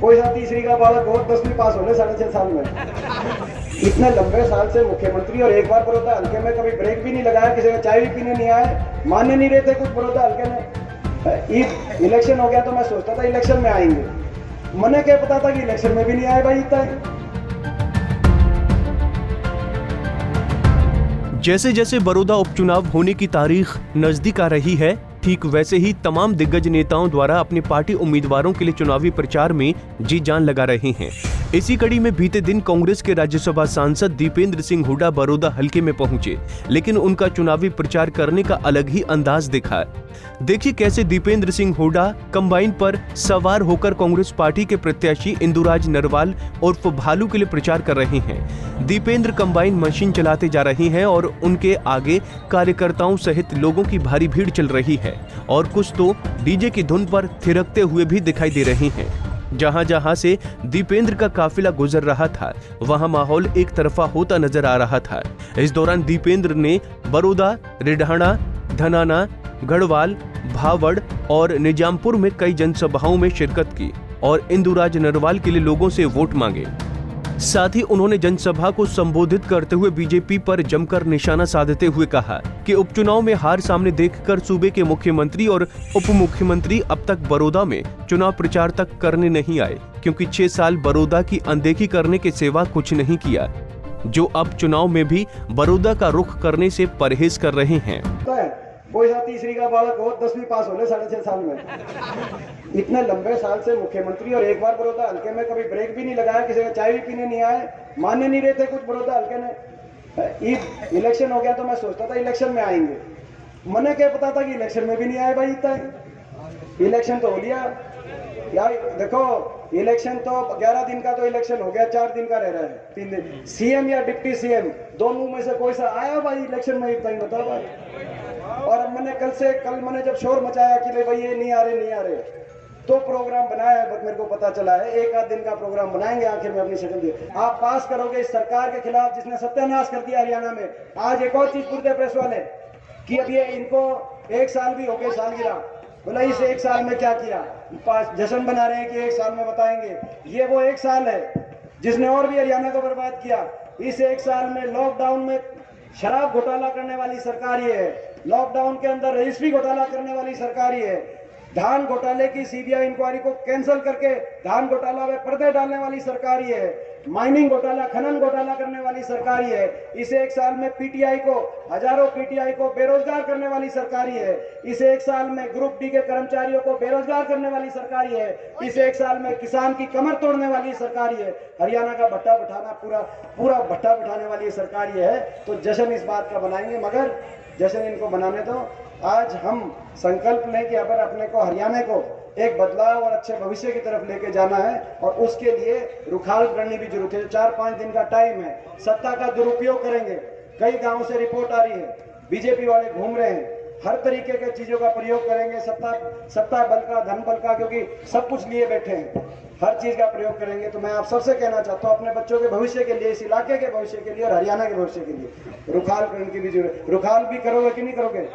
कोई सा तीसरी का बालक हो 10वीं पास होने 6.5 साल में। इतने लंबे साल से मुख्यमंत्री और एक बार बड़ौदा हल्के में कभी ब्रेक भी नहीं लगाया, किसी का चाय भी पीने नहीं आए, माने नहीं रहे थे कुछ बड़ौदा हल्के में। इलेक्शन हो गया तो मैं सोचता था इलेक्शन में आएंगे, मने क्या पता था कि इलेक्शन में भी नहीं आए भाई इतना। जैसे जैसे बड़ौदा उपचुनाव होने की तारीख नजदीक आ रही है, ठीक वैसे ही तमाम दिग्गज नेताओं द्वारा अपनी पार्टी उम्मीदवारों के लिए चुनावी प्रचार में जी जान लगा रहे हैं। इसी कड़ी में बीते दिन कांग्रेस के राज्यसभा सांसद दीपेंद्र सिंह हुड्डा बड़ौदा हल्के में पहुंचे, लेकिन उनका चुनावी प्रचार करने का अलग ही अंदाज दिखा। देखिए कैसे दीपेंद्र सिंह हुड्डा कंबाइन पर सवार होकर कांग्रेस पार्टी के प्रत्याशी इंदुराज नरवाल उर्फ भालू के लिए प्रचार कर रहे हैं। दीपेंद्र कंबाइन मशीन चलाते जा रहे हैं और उनके आगे कार्यकर्ताओं सहित लोगों की भारी भीड़ चल रही है और कुछ तो डीजे की धुन पर थिरकते हुए भी दिखाई दे रहे हैं। जहां जहां से दीपेंद्र का काफिला गुजर रहा था, वहां माहौल एक तरफा होता नजर आ रहा था। इस दौरान दीपेंद्र ने बड़ौदा, रिढाणा, धनाना, गढ़वाल, भावड़ और निजामपुर में कई जनसभाओं में शिरकत की और इंदुराज नरवाल के लिए लोगों से वोट मांगे। साथ ही उन्होंने जनसभा को संबोधित करते हुए बीजेपी पर जमकर निशाना साधते हुए कहा कि उपचुनाव में हार सामने देखकर सूबे के मुख्यमंत्री और उप मुख्यमंत्री अब तक बड़ौदा में चुनाव प्रचार तक करने नहीं आए, क्योंकि 6 साल बड़ौदा की अनदेखी करने के सिवा कुछ नहीं किया, जो अब चुनाव में भी बड़ौदा का रुख करने से परहेज कर रहे हैं। कोई सा तीसरी का बालक हो 10वीं पास होने 6.5 साल में। इतने लंबे साल से मुख्यमंत्री और एक बार बड़ौदा हल्के में कभी ब्रेक भी नहीं लगाया, किसी का चाय भी पीने नहीं आए, माने नहीं रहे थे कुछ बड़ौदा हल्के में। इलेक्शन हो गया तो मैं सोचता था इलेक्शन में आएंगे, मने क्या पता था कि इलेक्शन में भी नहीं आए भाई इतना। इलेक्शन तो हो लिया यार, देखो इलेक्शन तो 11 दिन का तो इलेक्शन हो गया, 4 दिन का रह रहा है, 3 दिन। सीएम या डिप्टी सीएम दोनों में से कोई सा आया भाई इलेक्शन में इतना ही बताओ भाई। और मैंने कल मैंने जब शोर मचाया कि भाई ये नहीं आ रहे, तो प्रोग्राम बनाया है, मेरे को पता चला है 1 आध दिन का प्रोग्राम बनाएंगे, आखिर में अपनी शक्ल दे। आप पास करोगे इस सरकार के खिलाफ जिसने सत्यानाश कर दिया हरियाणा में। आज एक और चीज पूछते प्रेस वाले कि अब ये इनको 1 साल भी हो गए सालगिरह, बोला इस 1 साल में क्या किया, जश्न बना रहे हैं कि 1 साल में बताएंगे। ये वो 1 साल है जिसने और भी हरियाणा को बर्बाद किया। इस 1 साल में लॉकडाउन में शराब घोटाला करने वाली सरकार ये है, लॉकडाउन के अंदर रजिस्ट्री घोटाला करने वाली सरकार ये है, धान घोटाले की सीबीआई इंक्वायरी को कैंसिल करके धान घोटाला में पर्दे डालने वाली सरकार ये है, माइनिंग घोटाला, खनन घोटाला करने वाली सरकार ये है। इस 1 साल में पीटीआई को, हजारों पीटीआई को बेरोजगार करने वाली सरकार ये है। इस 1 साल में ग्रुप डी के कर्मचारियों को बेरोजगार करने वाली सरकार ये है। इस 1 साल में किसान की कमर तोड़ने वाली सरकार ये है। हरियाणा का भट्टा बिठाना, पूरा भट्टा बिठाने वाली सरकार ये है। तो जश्न इस बात का बनाएंगे, मगर जश्न इनको बनाने दो। आज हम संकल्प लें कि अगर अपने को हरियाणा को एक बदलाव और अच्छे भविष्य की तरफ लेके जाना है, और उसके लिए रुखाल करनी भी जरूरत है। 4-5 दिन का टाइम है, सत्ता का दुरुपयोग करेंगे। कई गांवों से रिपोर्ट आ रही है, बीजेपी वाले घूम रहे हैं, हर तरीके के चीजों का प्रयोग करेंगे, सत्ता बल का, धन बल का, क्योंकि सब कुछ लिए बैठे हैं, हर चीज का प्रयोग करेंगे। तो मैं आप सबसे कहना चाहता हूँ, अपने बच्चों के भविष्य के लिए, इस इलाके के भविष्य के लिए और हरियाणा के भविष्य के लिए रुखाल करने की भी जरूरत। रुखाल भी करोगे कि नहीं करोगे?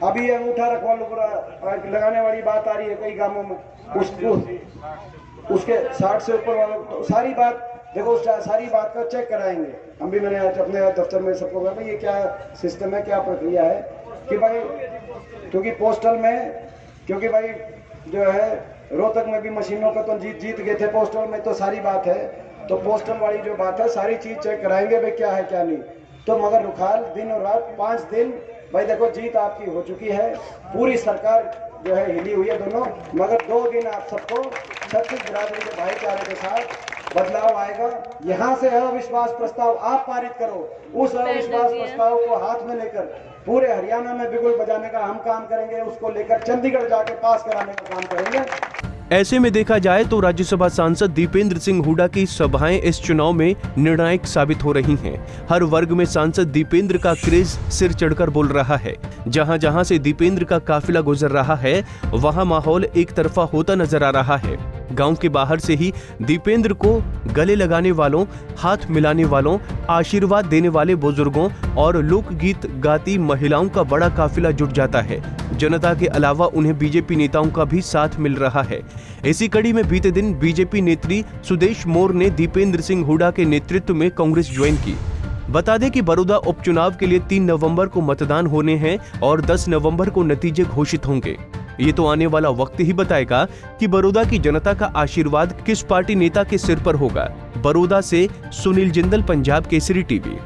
अभी अंगूठा रखवा लगाने वाली बात आ रही है कई गांवों में, उसके 60 से ऊपर वालों, तो सारी बात देखो, सारी बात का चेक कराएंगे हम भी। मैंने आज अपने दफ्तर में सबको कहा भाई ये क्या सिस्टम है, क्या प्रक्रिया है, कि भाई क्योंकि पोस्टल में, क्योंकि भाई जो है रोहतक में भी मशीनों का तो जीत गए थे, पोस्टल में तो सारी बात है, तो पोस्टल वाली जो बात है सारी चीज चेक कराएंगे भाई क्या है क्या नहीं। तो मगर रुखाल दिन और रात 5 दिन भाई देखो, जीत आपकी हो चुकी है, पूरी सरकार जो है हिली हुई है दोनों, मगर 2 दिन आप सबको छत्तीस बिरादरी के भाईचारे के साथ बदलाव आएगा। यहाँ से अविश्वास प्रस्ताव आप पारित करो, उस अविश्वास प्रस्ताव को हाथ में लेकर पूरे हरियाणा में बिगुल बजाने का हम काम करेंगे, उसको लेकर चंडीगढ़ जाके पास कराने का काम करेंगे। ऐसे में देखा जाए तो राज्यसभा सांसद दीपेंद्र सिंह हुड्डा की सभाएं इस चुनाव में निर्णायक साबित हो रही हैं। हर वर्ग में सांसद दीपेंद्र का क्रेज सिर चढ़कर बोल रहा है। जहां जहां से दीपेंद्र का काफिला गुजर रहा है, वहां माहौल एक तरफा होता नजर आ रहा है। गांव के बाहर से ही दीपेंद्र को गले लगाने वालों, हाथ मिलाने वालों, आशीर्वाद देने वाले बुजुर्गों और लोकगीत गाती महिलाओं का बड़ा काफिला जुट जाता है। जनता के अलावा उन्हें बीजेपी नेताओं का भी साथ मिल रहा है। इसी कड़ी में बीते दिन बीजेपी नेत्री सुदेश मोर ने दीपेंद्र सिंह हुड्डा के नेतृत्व में कांग्रेस ज्वाइन की। बता दें कि बड़ौदा उपचुनाव के लिए 3 नवंबर को मतदान होने हैं और 10 नवंबर को नतीजे घोषित होंगे। ये तो आने वाला वक्त ही बताएगा कि बड़ौदा की जनता का आशीर्वाद किस पार्टी नेता के सिर पर होगा। बड़ौदा से सुनील जिंदल, पंजाब केसरी टीवी।